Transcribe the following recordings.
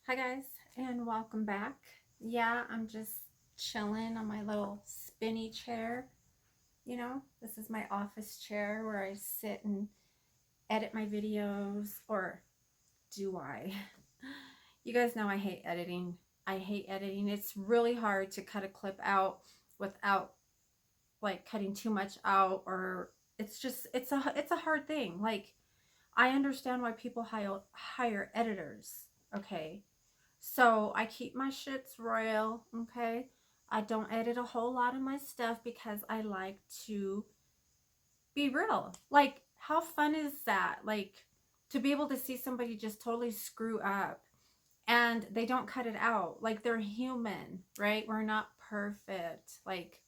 Hi guys, and welcome back. Yeah, I'm just chilling on my little spinny chair. This is my office chair where I sit and edit my videos, or do I? You guys know I hate editing. I hate editing. It's really hard to cut a clip out without like cutting too much out, or it's a hard thing. Like, I understand why people hire editors, okay? So I keep my shits royal, okay? I don't edit a whole lot of my stuff because I like to be real. Like, how fun is that? Like, to be able to see somebody just totally screw up and they don't cut it out. Like, they're human, right? We're not perfect. Like,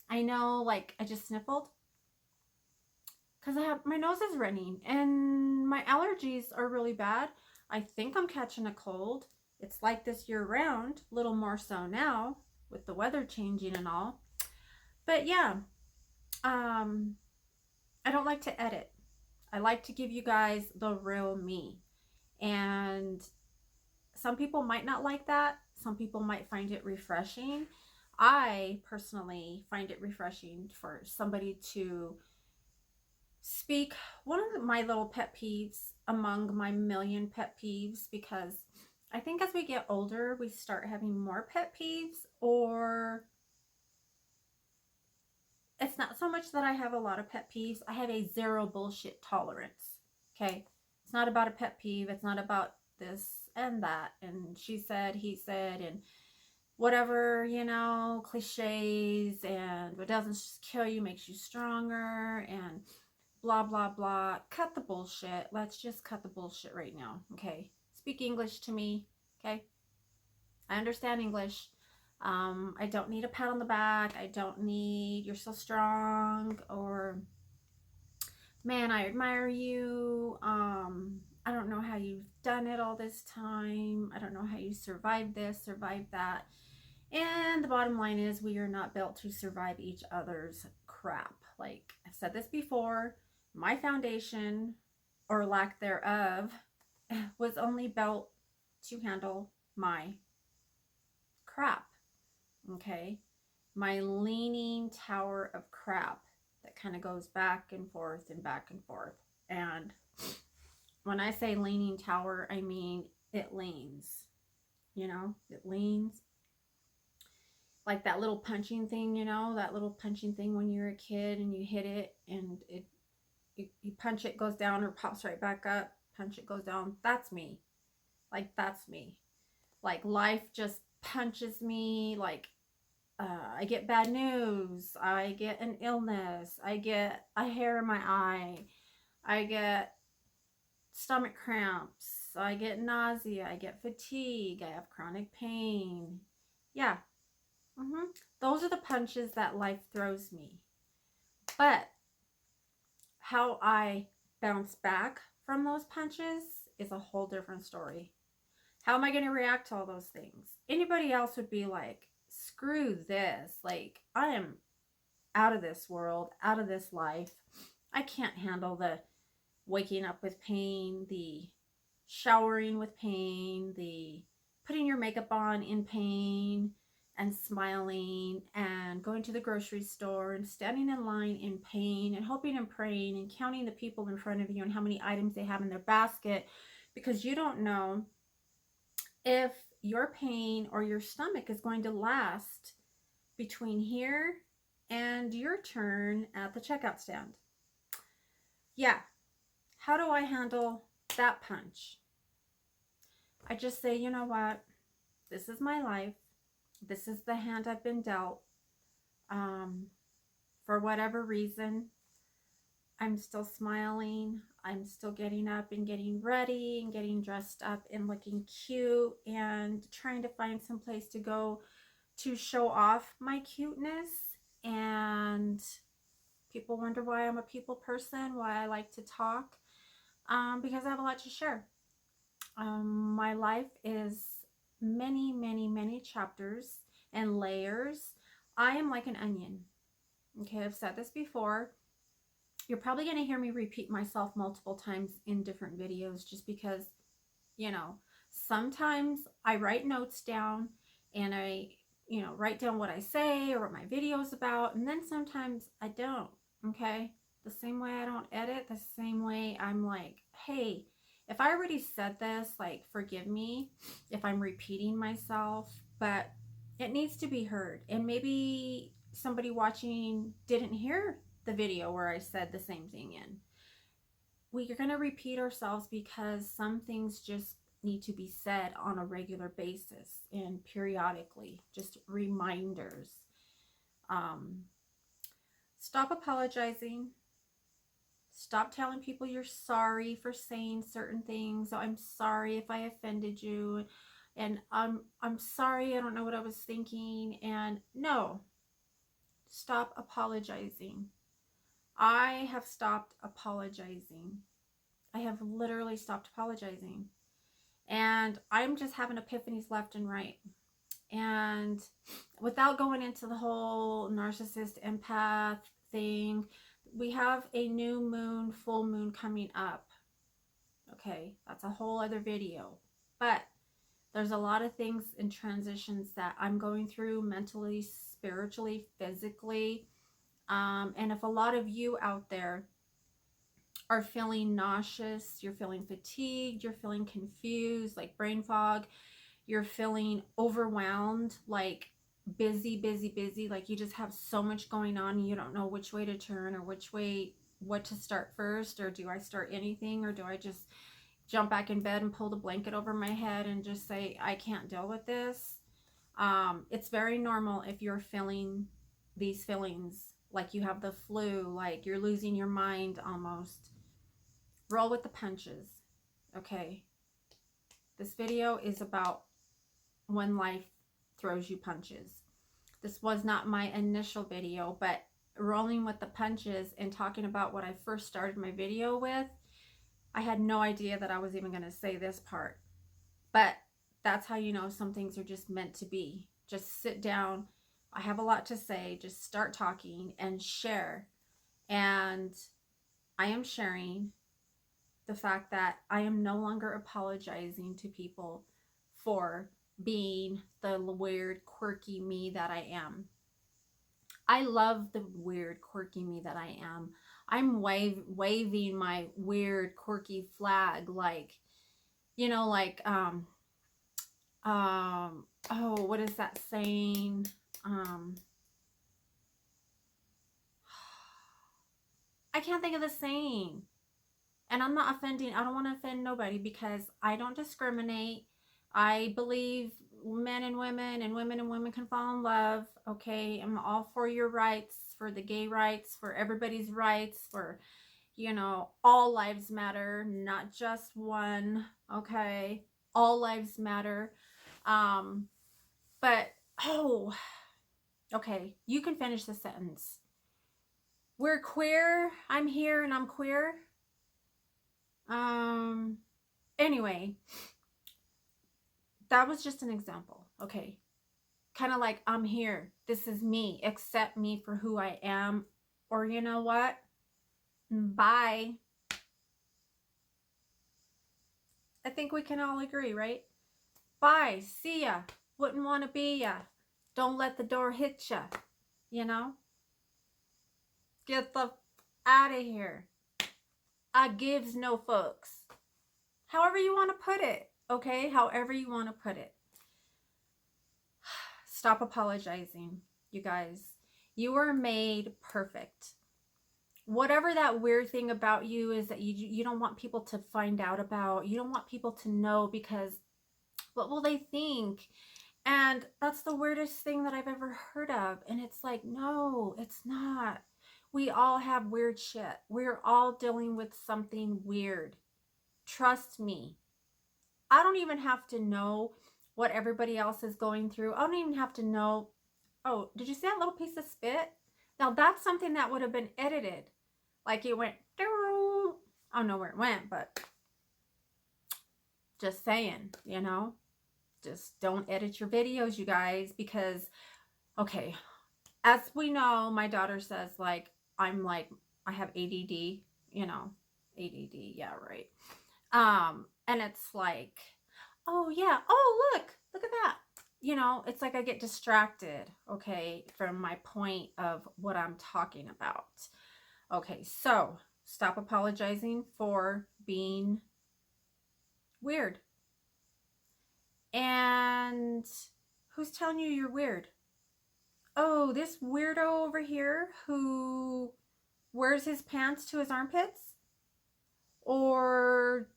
I know, like, I just sniffled because I have my nose is running and my allergies are really bad. I think I'm catching a cold. It's like this year round, a little more so now with the weather changing and all. But yeah, um, I don't like to edit. I like to give you guys the real me. And some people might not like that. Some people might find it refreshing. I personally find it refreshing for somebody to speak one of my little pet peeves among my million pet peeves, because I think as we get older we start having more pet peeves, or it's not so much that I have a lot of pet peeves. I have a zero bullshit tolerance. Okay, it's not about a pet peeve. It's not about this and that and she said, he said, and whatever, cliches, and what doesn't kill you makes you stronger, and blah blah blah. Cut the bullshit. Let's just cut the bullshit right now. Okay, speak English to me. Okay, I understand English. I don't need a pat on the back. I don't need you're so strong, or man, I admire you. I don't know how you've done it all this time. I don't know how you survived this, survived that. And the bottom line is, we are not built to survive each other's crap. Like I've said this before, my foundation, or lack thereof, was only built to handle my crap. Okay? My leaning tower of crap that kind of goes back and forth and back and forth. And when I say leaning tower, I mean it leans. It leans like that little punching thing, that little punching thing when you're a kid and you hit it and you punch it, goes down or pops right back up, punch it, goes down. That's me. Like, that's me. Like, life just punches me. Like, I get bad news, I get an illness, I get a hair in my eye, I get stomach cramps, I get nausea, I get fatigue, I have chronic pain. Yeah. Those are the punches that life throws me. But how I bounce back from those punches is a whole different story. How am I going to react to all those things? Anybody else would be like, screw this. Like, I am out of this world, out of this life. I can't handle the waking up with pain, the showering with pain, the putting your makeup on in pain, and smiling, and going to the grocery store and standing in line in pain and hoping and praying and counting the people in front of you and how many items they have in their basket, because you don't know if your pain or your stomach is going to last between here and your turn at the checkout stand. Yeah. How do I handle that punch? I just say, you know what? This is my life. This is the hand I've been dealt. For whatever reason, I'm still smiling. I'm still getting up and getting ready and getting dressed up and looking cute and trying to find some place to go to show off my cuteness. And people wonder why I'm a people person, why I like to talk, because I have a lot to share. My life is many, many, many chapters and layers. I am like an onion. Okay, I've said this before. You're probably going to hear me repeat myself multiple times in different videos just because, you know, Sometimes I write notes down and I, write down what I say or what my video is about. And then sometimes I don't. Okay. The same way I don't edit, the same way I'm like, hey, if I already said this, like, forgive me if I'm repeating myself, but it needs to be heard. And maybe somebody watching didn't hear the video where I said the same thing in. We're going to repeat ourselves because some things just need to be said on a regular basis and periodically, just reminders. Stop apologizing. Stop telling people you're sorry for saying certain things. I'm sorry if I offended you, and I'm sorry, I don't know what I was thinking. And no, stop apologizing. I have stopped apologizing. I have literally stopped apologizing. And I'm just having epiphanies left and right. And without going into the whole narcissist empath thing, we have a new moon, full moon coming up. Okay, that's a whole other video. But there's a lot of things in transitions that I'm going through mentally, spiritually, physically. And if a lot of you out there are feeling nauseous, you're feeling fatigued, you're feeling confused, like brain fog, you're feeling overwhelmed, like busy, like you just have so much going on and you don't know which way to turn or what to start first, or do I start anything, or do I just jump back in bed and pull the blanket over my head and just say, I can't deal with this. It's very normal if you're feeling these feelings, like you have the flu, like you're losing your mind almost. Roll with the punches, okay? This video is about when life throws you punches. This was not my initial video, but rolling with the punches and talking about what I first started my video with, I had no idea that I was even going to say this part. But that's how you know some things are just meant to be. Just sit down. I have a lot to say. Just start talking and share. And I am sharing the fact that I am no longer apologizing to people for being the weird, quirky me that I am. I love the weird, quirky me that I am. I'm waving my weird, quirky flag, like, oh, what is that saying? I can't think of the saying. And I'm not offending, I don't want to offend nobody because I don't discriminate. I believe men and women can fall in love. Okay, I'm all for your rights, for the gay rights, for everybody's rights, for, all lives matter, not just one. Okay, all lives matter. But, okay, you can finish the sentence. We're queer. I'm here and I'm queer. Anyway, that was just an example. Okay. Kind of like, I'm here. This is me. Accept me for who I am. Or you know what? Bye. I think we can all agree, right? Bye. See ya. Wouldn't want to be ya. Don't let the door hit ya. Get the out of here. I gives no fucks. However you want to put it. Okay? However you want to put it. Stop apologizing, you guys. You are made perfect. Whatever that weird thing about you is that you don't want people to find out about. You don't want people to know because what will they think? And that's the weirdest thing that I've ever heard of. And it's like, no, it's not. We all have weird shit. We're all dealing with something weird. Trust me. I don't even have to know what everybody else is going through. I don't even have to know. Oh, did you see that little piece of spit? Now that's something that would have been edited. Like it went, I don't know where it went, but just saying, just don't edit your videos, you guys, because, okay, as we know, my daughter says, like, I have ADD, ADD, yeah, right. And it's like, Oh, yeah. Oh, look at that. You know, it's like I get distracted, okay, from my point of what I'm talking about. Okay, so stop apologizing for being weird. And who's telling you you're weird? Oh, this weirdo over here who wears his pants to his armpits? Or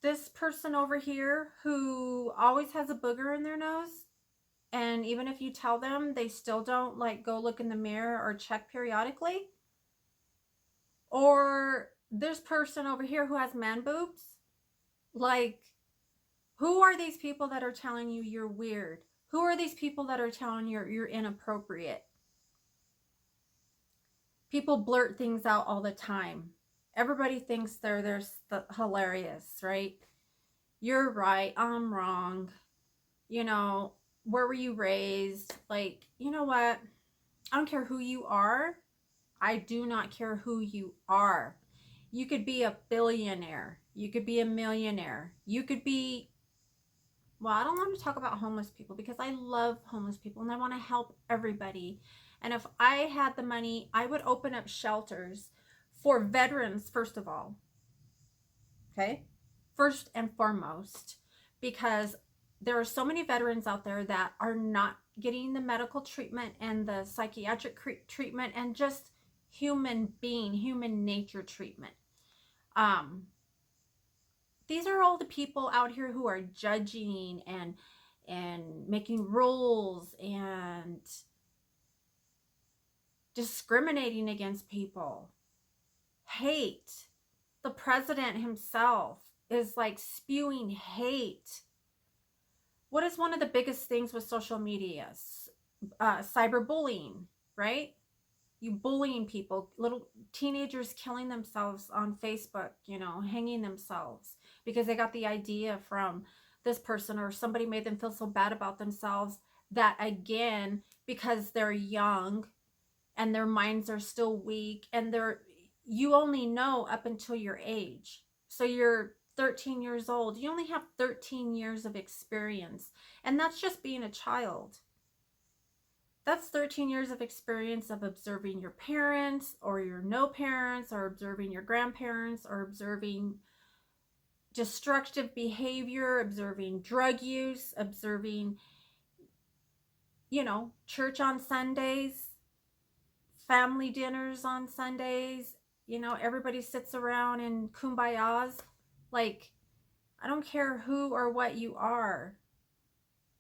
this person over here who always has a booger in their nose? And even if you tell them, they still don't like go look in the mirror or check periodically? Or this person over here who has man boobs? Like, who are these people that are telling you you're weird? Who are these people that are telling you you're inappropriate? People blurt things out all the time. Everybody thinks they're hilarious, right? You're right, I'm wrong. You know, where were you raised? Like, you know what? I don't care who you are. I do not care who you are. You could be a billionaire. You could be a millionaire. You could be, well, I don't want to talk about homeless people because I love homeless people and I want to help everybody. And if I had the money, I would open up shelters for veterans, first of all. Okay? First and foremost, because there are so many veterans out there that are not getting the medical treatment and the psychiatric treatment and just human being, human nature treatment. These are all the people out here who are judging and making rules and discriminating against people. Hate. The president himself is like spewing hate. What is one of the biggest things with social media? Cyberbullying, right? You bullying people, little teenagers killing themselves on Facebook, you know, hanging themselves because they got the idea from this person or somebody made them feel so bad about themselves that, again, because they're young and their minds are still weak and you only know up until your age. So you're 13 years old. You only have 13 years of experience. And that's just being a child. That's 13 years of experience of observing your parents or your no parents or observing your grandparents or observing destructive behavior, observing drug use, observing, you know, church on Sundays, family dinners on Sundays. You know, everybody sits around in kumbayas. Like, I don't care who or what you are.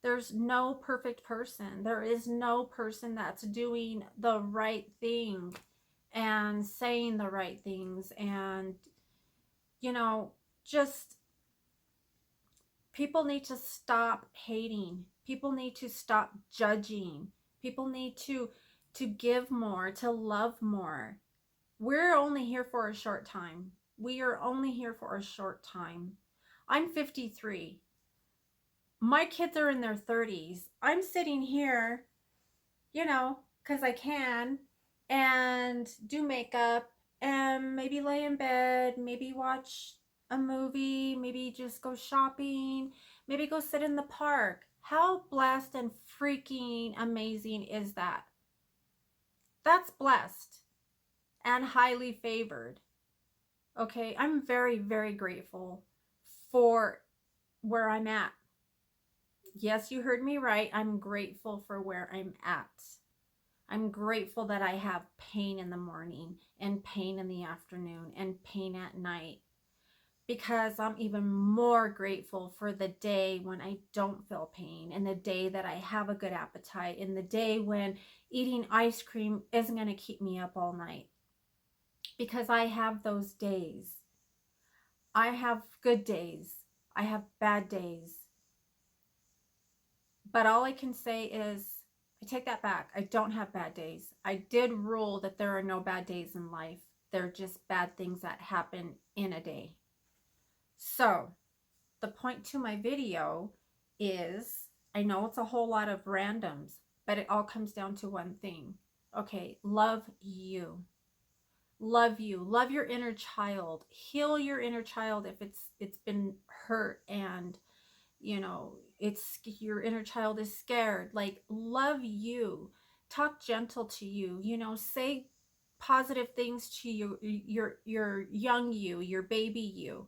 There's no perfect person. There is no person that's doing the right thing and saying the right things. And, you know, just people need to stop hating. People need to stop judging. People need to give more, to love more. We're only here for a short time. We are only here for a short time. I'm 53. My kids are in their 30s. I'm sitting here, you know, because I can, and do makeup and maybe lay in bed, maybe watch a movie, maybe just go shopping, maybe go sit in the park. How blessed and freaking amazing is that? That's blessed and highly favored. Okay, I'm very, very grateful for where I'm at. Yes, you heard me right. I'm grateful for where I'm at. I'm grateful that I have pain in the morning and pain in the afternoon and pain at night, because I'm even more grateful for the day when I don't feel pain and the day that I have a good appetite and the day when eating ice cream isn't going to keep me up all night, because I have those days. I have good days. I have bad days. But all I can say is, I take that back. I don't have bad days. I did rule that there are no bad days in life. They're just bad things that happen in a day. So, the point to my video is, I know it's a whole lot of randoms, but it all comes down to one thing. Okay, love you. Love you. Love your inner child. Heal your inner child if it's been hurt and you know, it's your inner child is scared. Like, love you, talk gentle to you, you know, say positive things to you, your young you, your baby you.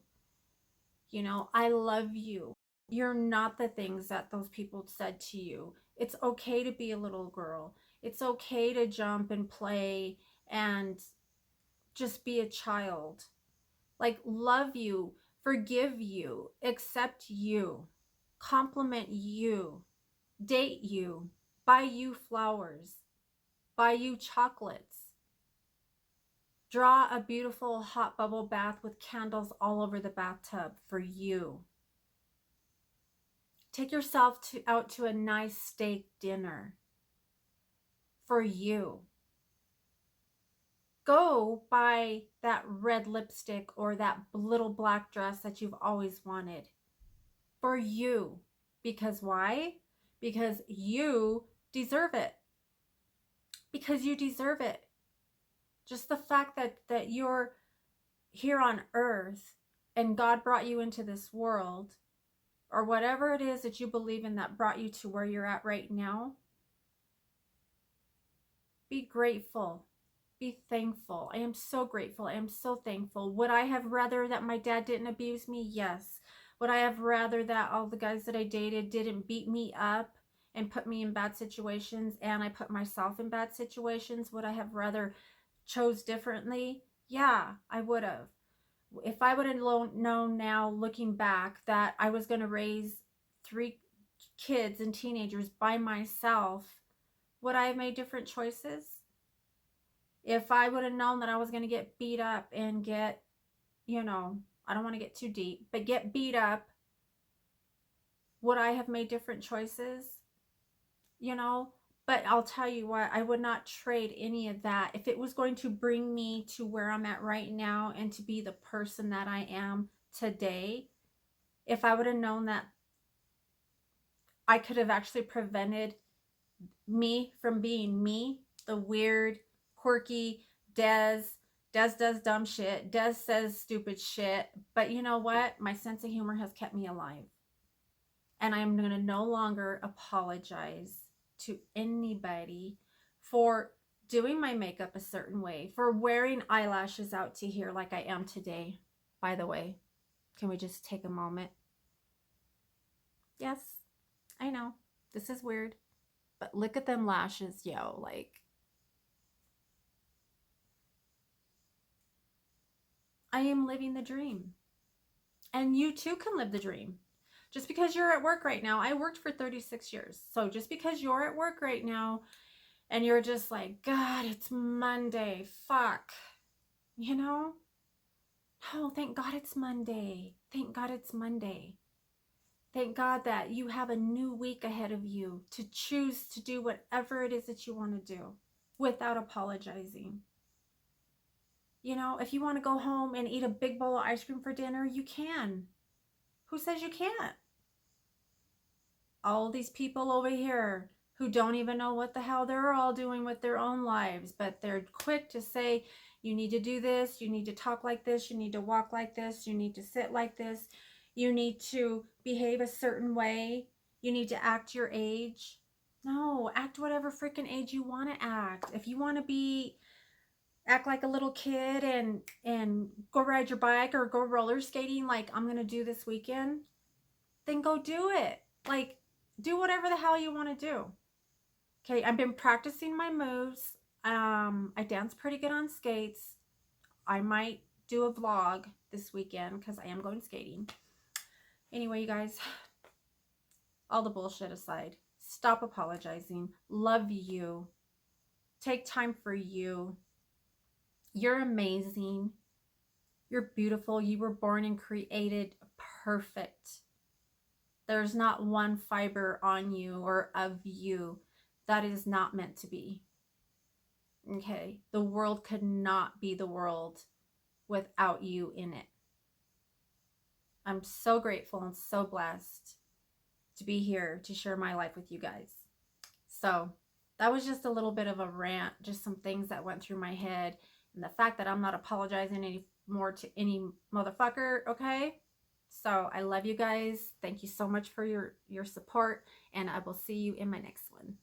You know, I love you. You're not the things that those people said to you. It's okay to be a little girl. It's okay to jump and play and just be a child. Like, love you, forgive you, accept you, compliment you, date you, buy you flowers, buy you chocolates, draw a beautiful hot bubble bath with candles all over the bathtub for you. Take yourself out to a nice steak dinner for you. Go buy that red lipstick or that little black dress that you've always wanted for you. Because why? Because you deserve it. Because you deserve it. Just the fact that you're here on earth and God brought you into this world, or whatever it is that you believe in that brought you to where you're at right now, be grateful. Be thankful. I am so grateful. I am so thankful. Would I have rather that my dad didn't abuse me? Yes. Would I have rather that all the guys that I dated didn't beat me up and put me in bad situations, and I put myself in bad situations? Would I have rather chose differently? Yeah, I would have. If I would have known now, looking back, that I was going to raise 3 kids and teenagers by myself, would I have made different choices? If I would have known that I was going to get beat up and get, you know, I don't want to get too deep, but get beat up, would I have made different choices? You know, but I'll tell you what, I would not trade any of that. If it was going to bring me to where I'm at right now and to be the person that I am today, if I would have known that I could have actually prevented me from being me, the weird, quirky Des does dumb shit, Des says stupid shit, but you know what? My sense of humor has kept me alive. And I'm going to no longer apologize to anybody for doing my makeup a certain way, for wearing eyelashes out to here like I am today. By the way, can we just take a moment? Yes, I know, this is weird, but look at them lashes, yo. Like, I am living the dream. And you too can live the dream. Just because you're at work right now, I worked for 36 years. So just because you're at work right now and you're just like, God, it's Monday, fuck, you know? Oh, thank God it's Monday. Thank God it's Monday. Thank God that you have a new week ahead of you to choose to do whatever it is that you want to do without apologizing. You know, if you want to go home and eat a big bowl of ice cream for dinner, you can. Who says you can't? All these people over here who don't even know what the hell they're all doing with their own lives, but they're quick to say, you need to do this, you need to talk like this, you need to walk like this, you need to sit like this, you need to behave a certain way, you need to act your age. No, act whatever freaking age you want to act. If you want to act like a little kid and go ride your bike or go roller skating like I'm gonna do this weekend, then go do it. Like, do whatever the hell you want to do. Okay, I've been practicing my moves. I dance pretty good on skates. I might do a vlog this weekend because I am going skating. Anyway, you guys, all the bullshit aside, stop apologizing. Love you. Take time for you. You're amazing. You're beautiful. You were born and created perfect. There's not one fiber on you or of you that is not meant to be. Okay? The world could not be the world without you in it. I'm so grateful and so blessed to be here to share my life with you guys. So that was just a little bit of a rant, just some things that went through my head, and the fact that I'm not apologizing anymore to any motherfucker, okay? So I love you guys. Thank you so much for your support, and I will see you in my next one.